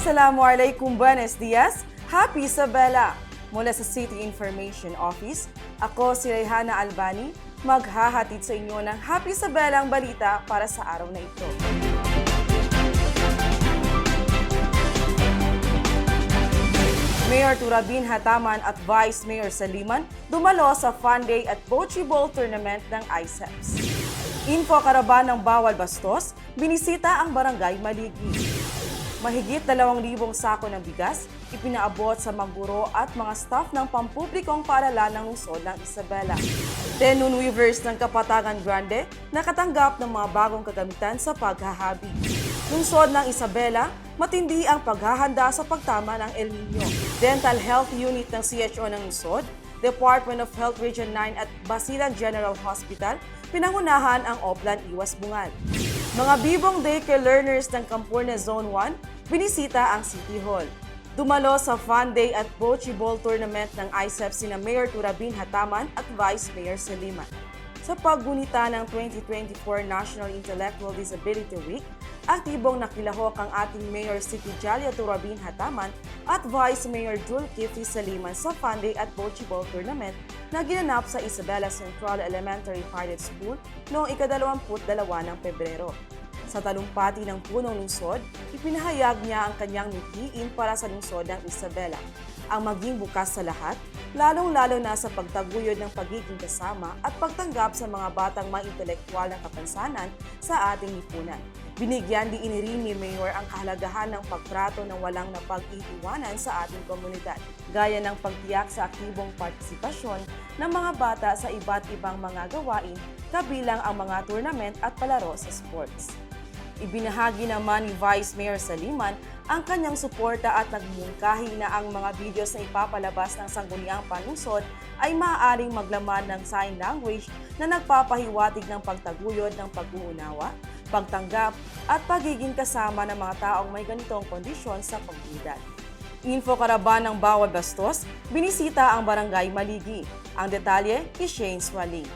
Assalamualaikum, buenos dias, happy Isabela! Mula sa City Information Office, ako si Rehana Albani, maghahatid sa inyo ng Happy Isabela ang balita para sa araw na ito. Mayor Turabin Hataman at Vice Mayor Saliman dumalo sa Fun Day at Bocce Ball Tournament ng ISEPS. Info Karaban ng Bawal Bastos, binisita ang Barangay Maligi. Mahigit 2,000 sako ng bigas, ipinaabot sa mga guro at mga staff ng pampublikong paaralan ng lungsod ng Isabela. 10 non-weavers ng Kapatagan Grande nakatanggap ng mga bagong kagamitan sa paghahabi. Lungsod ng Isabela, matindi ang paghahanda sa pagtama ng El Nino. Dental Health Unit ng CHO ng lungsod, Department of Health Region 9 at Basilan General Hospital, pinangunahan ang Oplan Iwas Bungal. Mga bibong daycare learners ng Campurnes Zone 1, binisita ang City Hall. Dumalo sa Fun Day at Bocce Ball Tournament ng ISEPS sina Mayor Turabin Hataman at Vice Mayor Saliman. Sa paggunita ng 2024 National Intellectual Disability Week, aktibong nakilahok ang ating Mayor City Jalia Turabin Hataman at Vice Mayor Julkifli Saliman sa Fun Day at Bocce Ball Tournament na ginanap sa Isabela Central Elementary Pilot School noong ika-22 ng Pebrero. Sa talumpati ng punong lungsod, ipinahayag niya ang kanyang mithiin para sa lungsod ng Isabela. Ang maging bukas sa lahat, lalong-lalo na sa pagtaguyod ng pagiging kasama at pagtanggap sa mga batang may intelektual na kapansanan sa ating lipunan. Binigyan din rin ni Mayor ang kahalagahan ng pagtrato ng walang napag-iiwanan sa ating komunidad, gaya ng pagtiyak sa aktibong partisipasyon ng mga bata sa iba't ibang mga gawain, kabilang ang mga tournament at palaro sa sports. Ibinahagi naman ni Vice Mayor Saliman ang kanyang suporta at nagmungkahi na ang mga videos na ipapalabas ng Sangguniang Panlungsod ay maaaring maglaman ng sign language na nagpapahiwatig ng pagtaguyod ng pag-uunawa, pagtanggap at pagiging kasama ng mga taong may ganitong kondisyon sa komunidad. Info Karaban ng Bawal Bastos, binisita ang Barangay Maligi. Ang detalye kay Shane Swaling.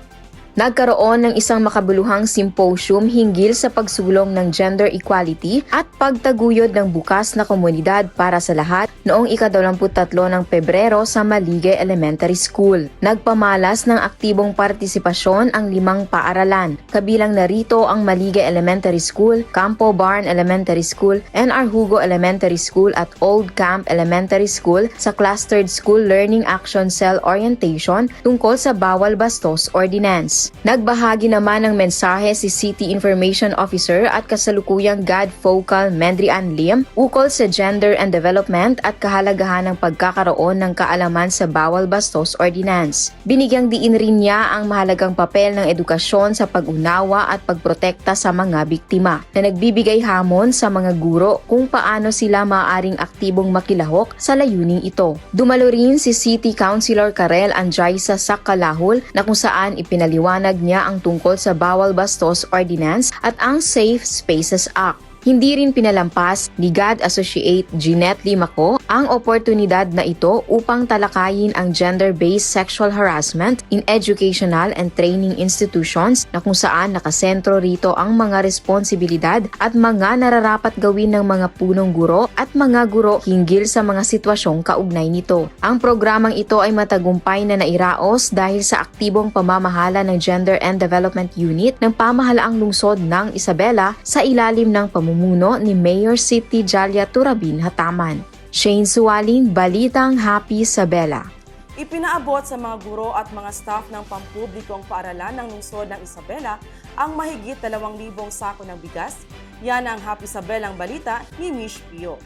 Nagkaroon ng isang makabuluhang symposium hinggil sa pagsulong ng gender equality at pagtaguyod ng bukas na komunidad para sa lahat noong ika-23 ng Pebrero sa Maligay Elementary School. Nagpamalas ng aktibong partisipasyon ang 5 paaralan. Kabilang narito ang Maligay Elementary School, Campo Barn Elementary School, NR Hugo Elementary School at Old Camp Elementary School sa Clustered School Learning Action Cell Orientation tungkol sa Bawal Bastos Ordinance. Nagbahagi naman ng mensahe si City Information Officer at kasalukuyang God Focal Mendri Ann Lim ukol sa gender and development at kahalagahan ng pagkakaroon ng kaalaman sa Bawal Bastos Ordinance. Binigyang diin rin niya ang mahalagang papel ng edukasyon sa pag-unawa at pagprotekta sa mga biktima na nagbibigay hamon sa mga guro kung paano sila maaaring aktibong makilahok sa layuning ito. Dumalo rin si City Councilor Karel Anjaisa Sakalahul na kung saan ipinaliwanag niya ang tungkol sa Bawal Bastos Ordinance at ang Safe Spaces Act. Hindi rin pinalampas ni GAD Associate Jeanette Limaco ang oportunidad na ito upang talakayin ang gender-based sexual harassment in educational and training institutions na kung saan nakasentro rito ang mga responsibilidad at mga nararapat gawin ng mga punong guro at mga guro hinggil sa mga sitwasyong kaugnay nito. Ang programang ito ay matagumpay na nairaos dahil sa aktibong pamamahala ng Gender and Development Unit ng Pamahalaang Lungsod ng Isabela sa ilalim ng pamumuno ni Mayor City Jalia Turabin Hataman. Shane Suwaling, Balitang Happy Isabela. Ipinaabot sa mga guro at mga staff ng pampublikong paaralan ng lungsod ng Isabela ang mahigit 2,000 sako ng bigas. Yan ang Happy Isabelang balita ni Mish Pio.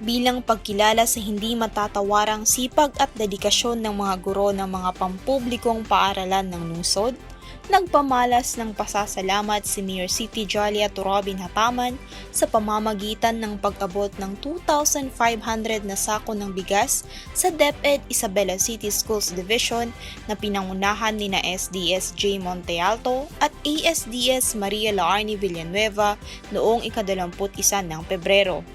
Bilang pagkilala sa hindi matatawarang sipag at dedikasyon ng mga guro ng mga pampublikong paaralan ng lungsod, nagpamalas ng pasasalamat si Mayor City Jalia Turabin Hataman sa pamamagitan ng pag-abot ng 2,500 na sako ng bigas sa DepEd Isabela City Schools Division na pinangunahan ni na SDS J. Monte Alto at ASDS Maria Laarni Villanueva noong ika-21 ng Pebrero.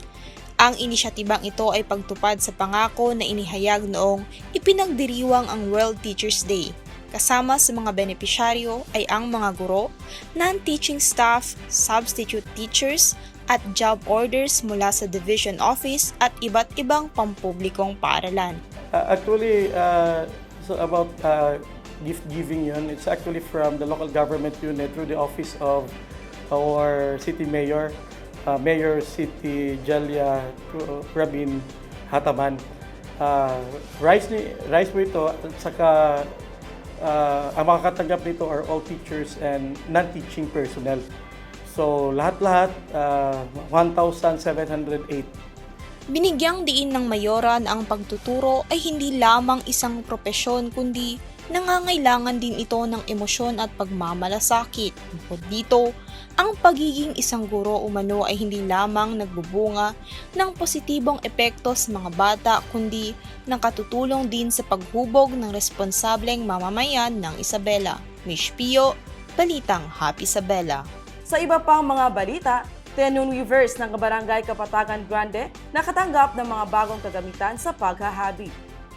Ang inisyatibang ito ay pagtupad sa pangako na inihayag noong ipinagdiriwang ang World Teachers Day. Kasama sa mga benepisyaryo ay ang mga guro, non-teaching staff, substitute teachers, at job orders mula sa Division Office at iba't ibang pampublikong paaralan. So about gift giving yun, it's actually from the local government unit through the office of our city mayor, Mayor City Jalia Rabin Hataman. Rice po ito, at saka ang makakatanggap nito are all teachers and non-teaching personnel. So lahat-lahat 1,708. Binigyang diin ng mayora na ang pagtuturo ay hindi lamang isang propesyon kundi nangangailangan din ito ng emosyon at pagmamalasakit. Bukod dito, ang pagiging isang guro umano ay hindi lamang nagbubunga ng positibong epekto sa mga bata kundi nakatutulong din sa paghubog ng responsableng mamamayan ng Isabela. Miss Pio, Balitang Happy Isabela. Sa iba pang mga balita, 10 weavers ng Barangay Kapatagan Grande nakatanggap ng mga bagong kagamitan sa paghahabi.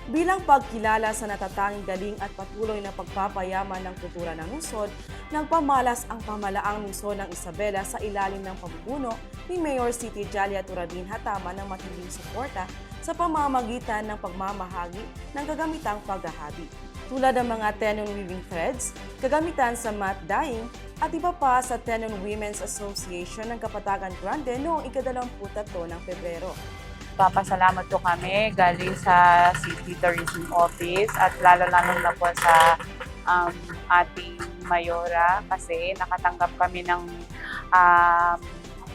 Bilang pagkilala sa natatanging galing at patuloy na pagpapayaman ng kultura ng lungsod, nagpamalas ang pamalaang lungsod ng Isabela sa ilalim ng pamumuno ni Mayor City Jalia Turabin Hataman ng matinding suporta sa pamamagitan ng pagmamahagi ng kagamitang paghahabi. Tulad ng mga tenon weaving threads, kagamitan sa mat dyeing, at iba pa sa Tenon Women's Association ng Kapatagan Grande noong ika-23 ng Pebrero. Papasalamat po kami galing sa City Tourism Office at lalo-lalo na po sa ating Mayora kasi nakatanggap kami ng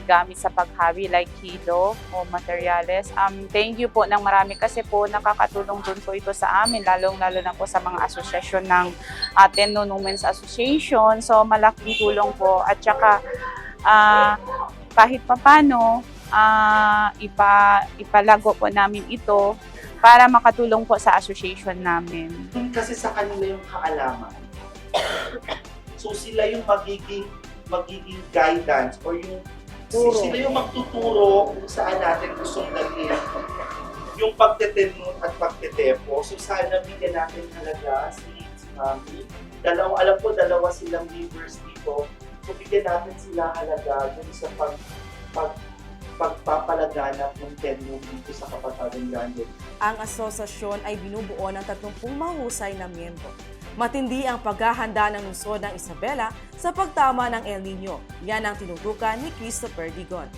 gamit sa paghabi like kilo o materyales. Thank you po ng marami kasi po nakakatulong dun po ito sa amin, lalong-lalo na po sa mga asosasyon ng Tenon Women's Association. So malaking tulong po at saka kahit papano ipalago po namin ito para makatulong po sa association namin. Kasi sa kanila yung kaalaman. So sila yung magiging guidance or yung sila yung magtuturo kung saan natin gustong dalhin yung pagtetenot at pagtetepo. So sana bigyan natin halaga si Mami. Alam ko dalawa silang members dito. So bigyan natin sila halaga dun sa pagpapalaganap ng tenon dito sa Kapatagan Grande. Ang asosasyon ay binubuo ng 30 mahusay na miyembro. Matindi ang paghahanda ng lungsod ng Isabela sa pagtama ng El Nino. Yan ang tinutukan ni Christopher Digon.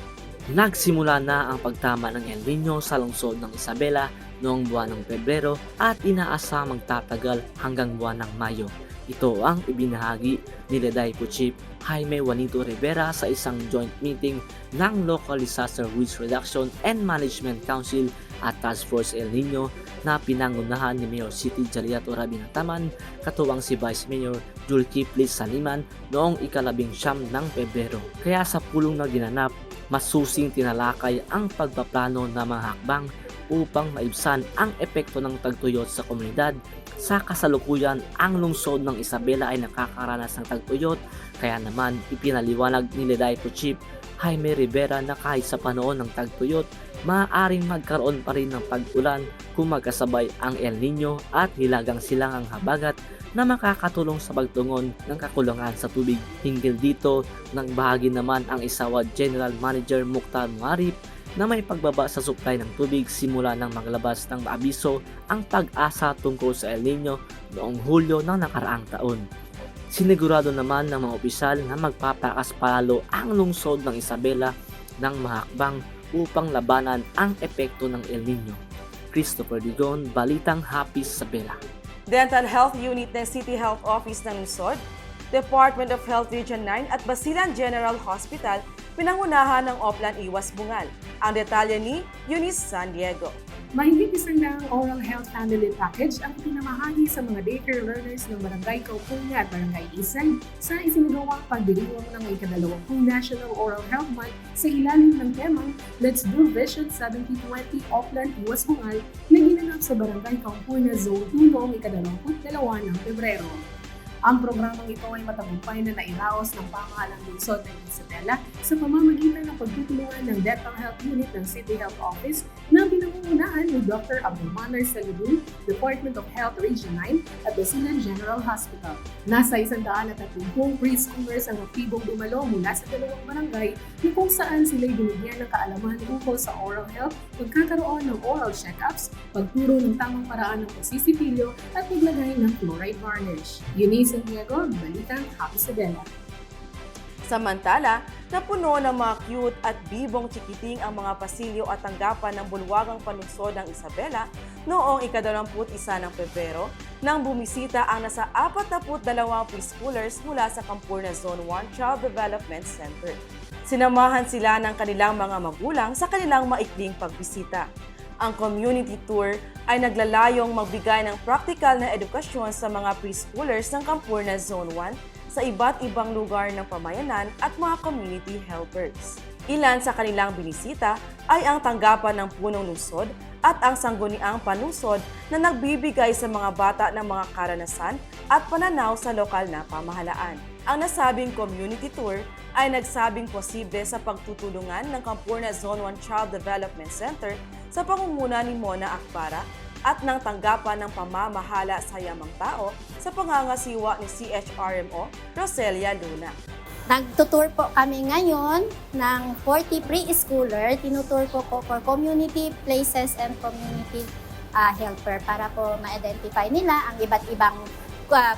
Nagsimula na ang pagtama ng El Nino sa lungsod ng Isabela noong buwan ng Pebrero at inaasang magtatagal hanggang buwan ng Mayo. Ito ang ibinahagi ni Ledaypo Chief Jaime Juanito Rivera sa isang joint meeting ng Local Disaster Risk Reduction and Management Council at Task Force El Nino na pinangunahan ni Mayor City Jalia Turabin Hataman, katuwang si Vice Mayor Julkie Plis Saliman noong ika-19 ng Pebrero. Kaya sa pulong na ginanap, masusing tinalakay ang pagpaplano ng mga hakbang upang maibsan ang epekto ng tagtuyot sa komunidad. Sa kasalukuyan, ang lungsod ng Isabela ay nakakaranas ng tagtuyot, kaya naman ipinaliwanag ni Ledaypo Chief Jaime Rivera na kahit sa panahon ng tagtuyot, maaaring magkaroon pa rin ng pag-ulan kung magkasabay ang El Nino at hilagang silangang habagat na makakatulong sa pagtungon ng kakulangan sa tubig. Hinggil dito, nagbahagi naman ang Isawad General Manager Mukhtar Muarip na may pagbaba sa supply ng tubig simula nang maglabas ng abiso ang Pag-asa tungkol sa El Nino noong Hulyo ng nakaraang taon. Sinigurado naman ng mga opisyal na magpapakas palalo ang lungsod ng Isabela ng mga hakbang upang labanan ang epekto ng El Nino. Christopher Digon, Balitang Happy Isabela. Dental Health Unit ng City Health Office ng lungsod, Department of Health Region 9 at Basilan General Hospital pinangunahan ng Oplan Iwas Bungal. Ang detalye ni Eunice San Diego. Mahigit 100 oral health family package ang pinamahagi sa mga daycare learners ng Barangay Kaupunga at Barangay Isay sa isinagawang pagdiriwang ng ika-20 National Oral Health Month sa ilalim ng temang Let's Do Vision 7020 Oplan Iwas Bungal na ginanap sa Barangay Kaupunga Zone 2 noong ika-22 ng Pebrero. Ang programang ito ay matagumpay na nairaos ng pamahalang lungsod ng Isabela sa pamamagitan ng pagtutulungan ng Dental Health Unit ng City Health Office na pinangungunahan ni Dr. Abdulmanar Saludun, Department of Health Region 9 at Basilan General Hospital. Nasa 130 preschoolers ang aktibong dumalo mula sa dalawang barangay na kung saan sila'y binigyan ng kaalaman ukol sa oral health, pagkakaroon ng oral check-ups, pagturo ng tamang paraan ng pagsisipilyo at paglagay ng fluoride varnish. Eunice Santiago, Balitang Happy Isabela. Samantala, napuno ng mga cute at bibong chikiting ang mga pasilyo at tanggapan ng bulwagang panunsod ng Isabela noong ika-21 ng Pebrero nang bumisita ang nasa 42 preschoolers mula sa Campurna Zone 1 Child Development Center. Sinamahan sila ng kanilang mga magulang sa kanilang maikling pagbisita. Ang community tour ay naglalayong magbigay ng practical na edukasyon sa mga preschoolers ng Campurna Zone 1 sa iba't ibang lugar ng pamayanan at mga community helpers. Ilan sa kanilang binisita ay ang tanggapan ng punong lungsod at ang sangguniang panungsod na nagbibigay sa mga bata ng mga karanasan at pananaw sa lokal na pamahalaan. Ang nasabing community tour ay nagsabing posible sa pagtutulungan ng Campurna Zone 1 Child Development Center sa pangunguna ni Mona Akbara at ng tanggapan ng pamamahala sa yamang tao sa pangangasiwa ni CHRMO Roselia Luna. Nagtutour po kami ngayon ng 40 preschooler. Tinutour po for community places and community helper para po ma-identify nila ang iba't ibang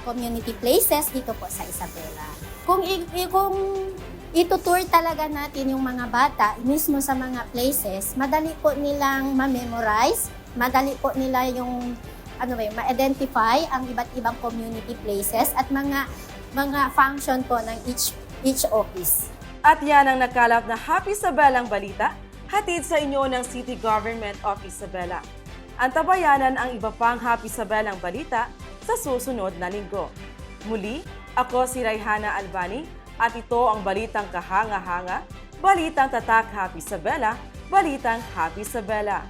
community places dito po sa Isabela. Kung itutour talaga natin yung mga bata mismo sa mga places, madali po nilang ma-memorize, madali po nila yung ma-identify ang iba't ibang community places at mga function po ng each office. At yan ang nakalap na Happy Isabelang balita, hatid sa inyo ng City Government of Isabela. Antabayanan ang iba pang Happy Isabelang balita sa susunod na linggo. Muli, ako si Rayhana Albani at ito ang Balitang Kahanga-hanga, Balitang Tatak Happy Isabela, Balitang Happy Isabela.